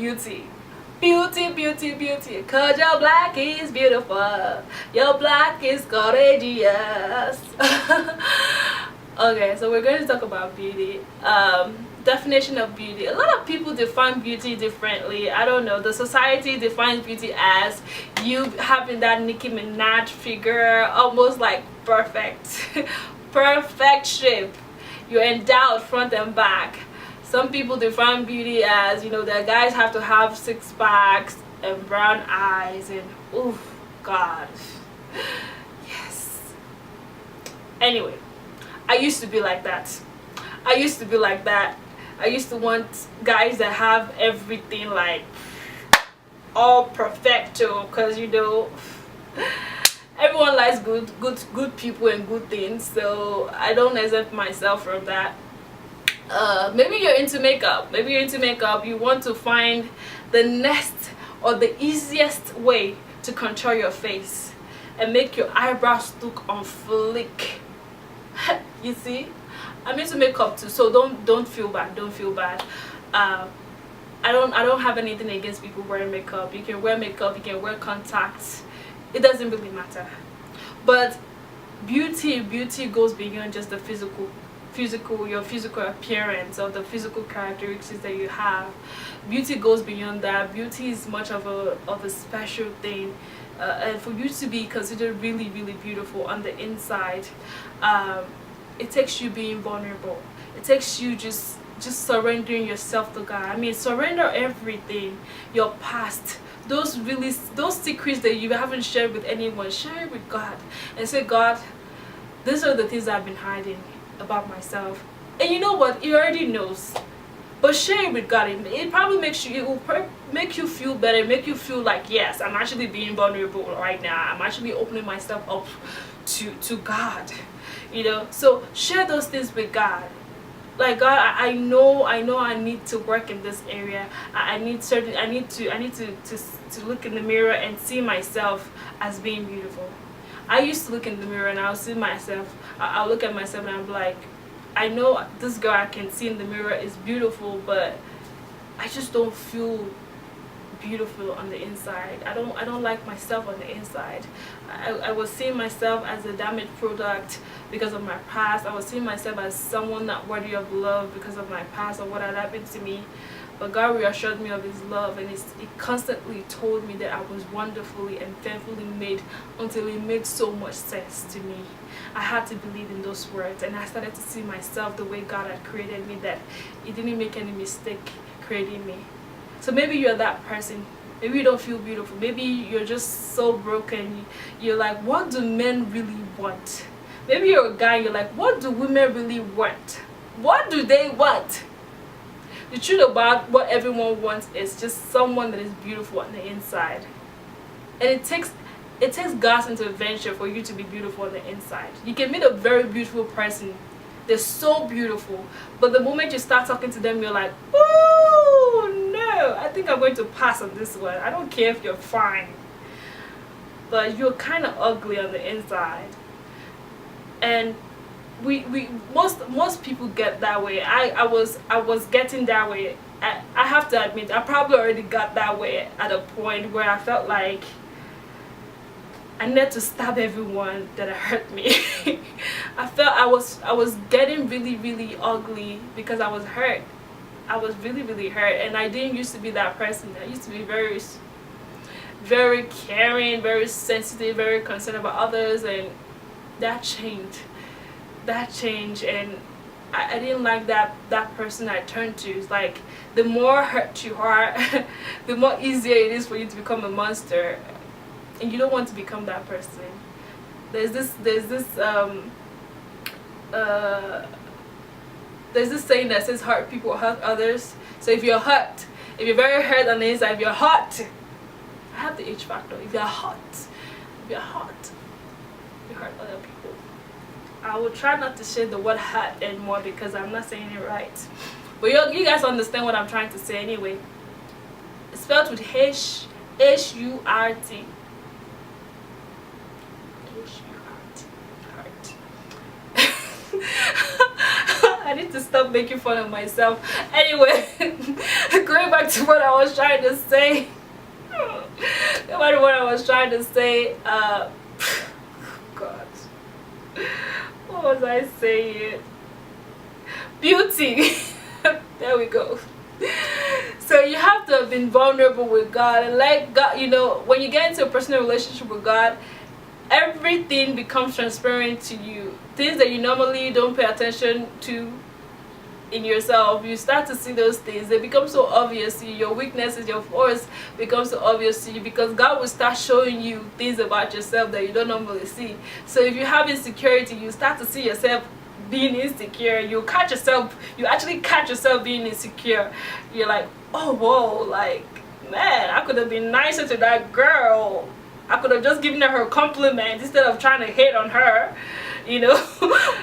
beauty. Beauty, beauty, beauty, cause your black is beautiful. Your black is courageous. Okay, so we're going to talk about beauty. Definition of beauty. A lot of people define beauty differently. I don't know. The society defines beauty as you having that Nicki Minaj figure, almost like perfect, perfect shape. You're endowed front and back. Some people define beauty as, that guys have to have six packs and brown eyes and oof, God. Yes. Anyway, I used to be like that. I used to be like that. I used to want guys that have everything like all perfecto, because everyone likes good people and good things. So I don't exempt myself from that. Maybe you're into makeup. Maybe you're into makeup. You want to find the next or the easiest way to contour your face and make your eyebrows look on flick. You see, I'm into makeup too, so don't feel bad. Don't feel bad. I don't have anything against people wearing makeup. You can wear makeup. You can wear contacts. It doesn't really matter. But beauty goes beyond just the physical your physical appearance or the physical characteristics that you have. Beauty goes beyond that. Beauty is much of a special thing, and for you to be considered really beautiful on the inside, it takes you being vulnerable. It takes you just surrendering yourself to God. I mean, surrender everything, your past, those secrets that you haven't shared with anyone. Share it with God and say, God, these are the things I've been hiding about myself, and you know what, he already knows, but share it with God. It probably it will make you feel better, make you feel like, yes, I'm actually being vulnerable right now. I'm actually opening myself up to God, so share those things with God. Like, God, I know I need to work in this area. I need to look in the mirror and see myself as being beautiful. I used to look in the mirror and I'll see myself. I'll look at myself and I'm like, I know this girl I can see in the mirror is beautiful, but I just don't feel beautiful on the inside. I don't like myself on the inside. I was seeing myself as a damaged product because of my past. I was seeing myself as someone not worthy of love because of my past or what had happened to me. But God reassured me of his love, and he constantly told me that I was wonderfully and fearfully made, until it made so much sense to me. I had to believe in those words, and I started to see myself the way God had created me, that he didn't make any mistake creating me. So maybe you're that person. Maybe you don't feel beautiful. Maybe you're just so broken. You're like, what do men really want? Maybe you're a guy, you're like, what do women really want? What do they want? The truth about what everyone wants is just someone that is beautiful on the inside. And it takes God's intervention for you to be beautiful on the inside. You can meet a very beautiful person. They're so beautiful. But the moment you start talking to them, you're like, oh no, I think I'm going to pass on this one. I don't care if you're fine, but you're kind of ugly on the inside. And most people get that way. I was getting that way. I have to admit, I probably already got that way at a point where I felt like I needed to stab everyone that hurt me. I felt I was getting really ugly because I was hurt. I was really hurt, and I didn't used to be that person. I used to be very caring, very sensitive, very concerned about others, and that changed. And I didn't like that person I turned to. It's like, the more hurt you are, the more easier it is for you to become a monster, and you don't want to become that person. There's this saying that says, hurt people hurt others. So if you're very hurt on the inside, if you're hot, I have the H factor. If you're hot, you hurt other people. I will try not to say the word hurt anymore because I'm not saying it right. But you guys understand what I'm trying to say anyway. It's spelled with H-U-R-T. H-U-R-T. Hurt. I need to stop making fun of myself. Anyway, going back to what I was trying to say. No matter what I was trying to say, God, what was I saying? Beauty. There we go. So you have to have been vulnerable with God and let God, you know, when you get into a personal relationship with God, everything becomes transparent to you. Things that you normally don't pay attention to in yourself, you start to see those things. They become so obvious to you. Your weaknesses, your faults become so obvious to you because God will start showing you things about yourself that you don't normally see. So if you have insecurity, you start to see yourself being insecure. You actually catch yourself being insecure. You're like, oh whoa, like, man, I could have been nicer to that girl. I could have just given her a compliment instead of trying to hate on her. You know,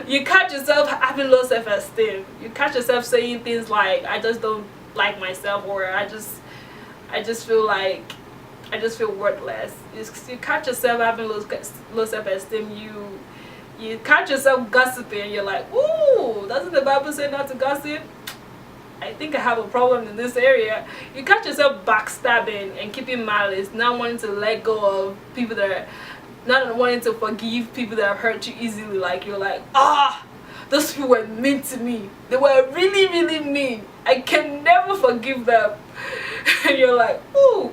you catch yourself having low self-esteem. You catch yourself saying things like, I just don't like myself, or I just feel like I just feel worthless. You catch yourself having low self-esteem. You catch yourself gossiping. You're like, ooh, doesn't the Bible say not to gossip? I think I have a problem in this area. You catch yourself backstabbing and keeping malice, not wanting to let go of people that are, not wanting to forgive people that have hurt you easily. Like, you're like, those people were mean to me. They were really, really mean. I can never forgive them. And you're like, ooh,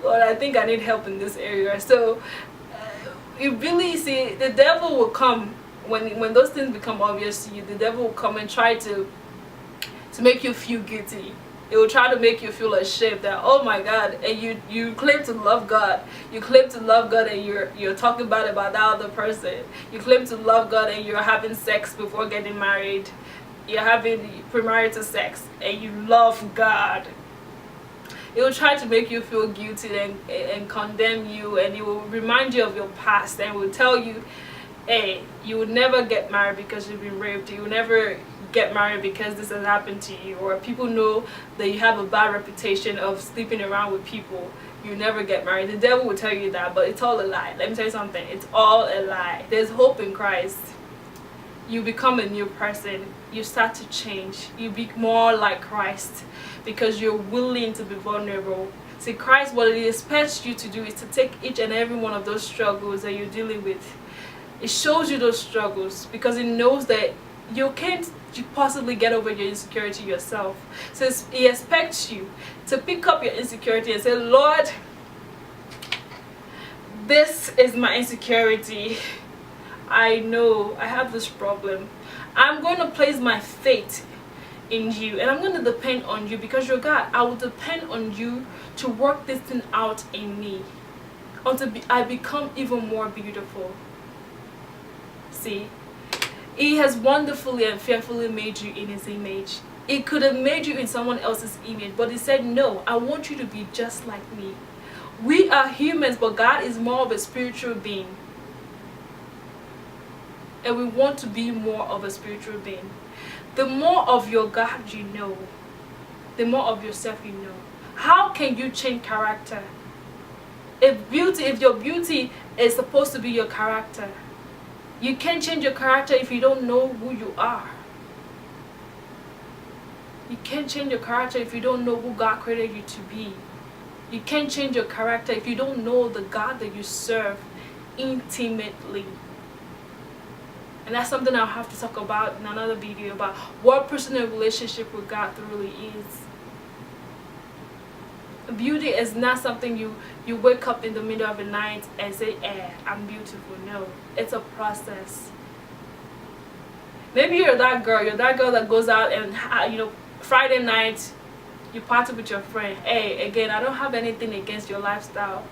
Lord, I think I need help in this area. So you really see, the devil will come when those things become obvious to you. The devil will come and try to make you feel guilty. It will try to make you feel ashamed that, oh my God, and you claim to love God. You claim to love God and you're talking bad about that other person. You claim to love God and you're having sex before getting married. You're having premarital sex and you love God. It will try to make you feel guilty and condemn you, and it will remind you of your past and will tell you, hey, you would never get married because you've been raped. You will never get married because this has happened to you, or people know that you have a bad reputation of sleeping around with people. You never get married. The devil will tell you that, but it's all a lie. Let me tell you something, it's all a lie. There's hope in Christ. You become a new person. You start to change. You be more like Christ because you're willing to be vulnerable. See, Christ, what he expects you to do is to take each and every one of those struggles that you're dealing with. It shows you those struggles because it knows that you can't possibly get over your insecurity yourself. So he expects you to pick up your insecurity and say, Lord, this is my insecurity. I know I have this problem. I'm going to place my faith in you and I'm going to depend on you because you're God. I will depend on you to work this thing out in me until I become even more beautiful. See, he has wonderfully and fearfully made you in his image. He could have made you in someone else's image, but he said, no, I want you to be just like me. We are humans, but God is more of a spiritual being. And we want to be more of a spiritual being. The more of your God you know, the more of yourself you know. How can you change character? If your beauty is supposed to be your character, you can't change your character if you don't know who you are. You can't change your character if you don't know who God created you to be. You can't change your character if you don't know the God that you serve intimately. And that's something I'll have to talk about in another video, about what personal relationship with God really is. Beauty is not something you wake up in the middle of the night and say, I'm beautiful. No, it's a process. You're that girl that goes out and, Friday night, you party with your friend. Hey, again, I don't have anything against your lifestyle.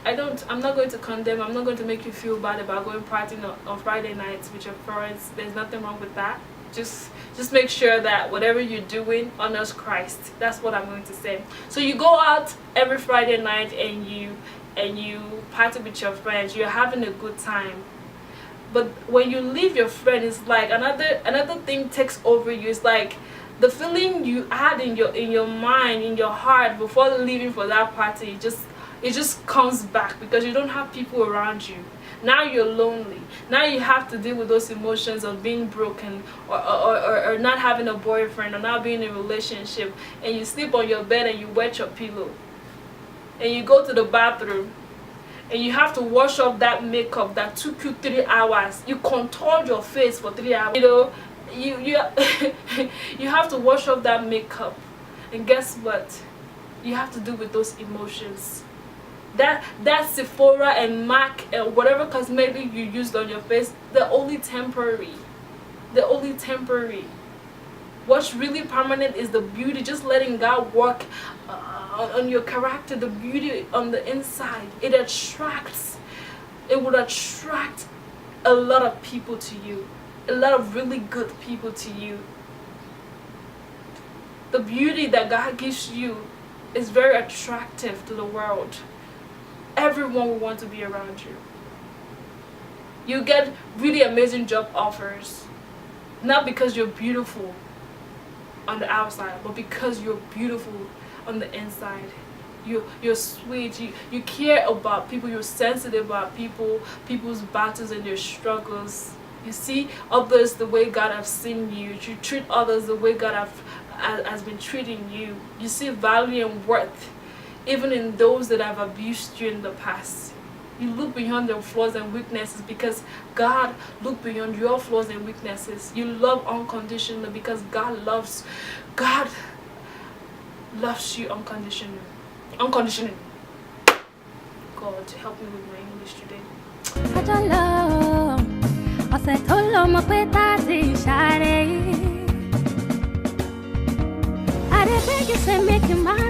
I'm not going to condemn, I'm not going to make you feel bad about going partying on Friday nights with your friends. There's nothing wrong with that. Just make sure that whatever you're doing honors Christ. That's what I'm going to say. So you go out every Friday night and you party with your friends. You're having a good time. But when you leave your friend, it's like another thing takes over you. It's like the feeling you had in your mind, in your heart before leaving for that party, it just comes back because you don't have people around you. Now you're lonely. Now you have to deal with those emotions of being broken, or not having a boyfriend, or not being in a relationship, and you sleep on your bed and you wet your pillow, and you go to the bathroom and you have to wash off that makeup that took you 3 hours. You contoured your face for 3 hours. You know, you you have to wash off that makeup, and guess what? You have to deal with those emotions. That Sephora and MAC and whatever cosmetic you used on your face, they're only temporary. They're only temporary. What's really permanent is the beauty. Just letting God work on your character, the beauty on the inside. It attracts. It would attract a lot of people to you. A lot of really good people to you. The beauty that God gives you is very attractive to the world. Everyone will want to be around you. You get really amazing job offers, not because you're beautiful on the outside, but because you're beautiful on the inside. You're sweet. You care about people. You're sensitive about people's battles and their struggles. You see others the way God has seen you. You treat others the way God has been treating you. You see value and worth even in those that have abused you in the past. You look beyond their flaws and weaknesses because God looked beyond your flaws and weaknesses. You love unconditionally because God loves you unconditionally. Unconditionally. God, help me with my English today. I didn't think you said make your mind.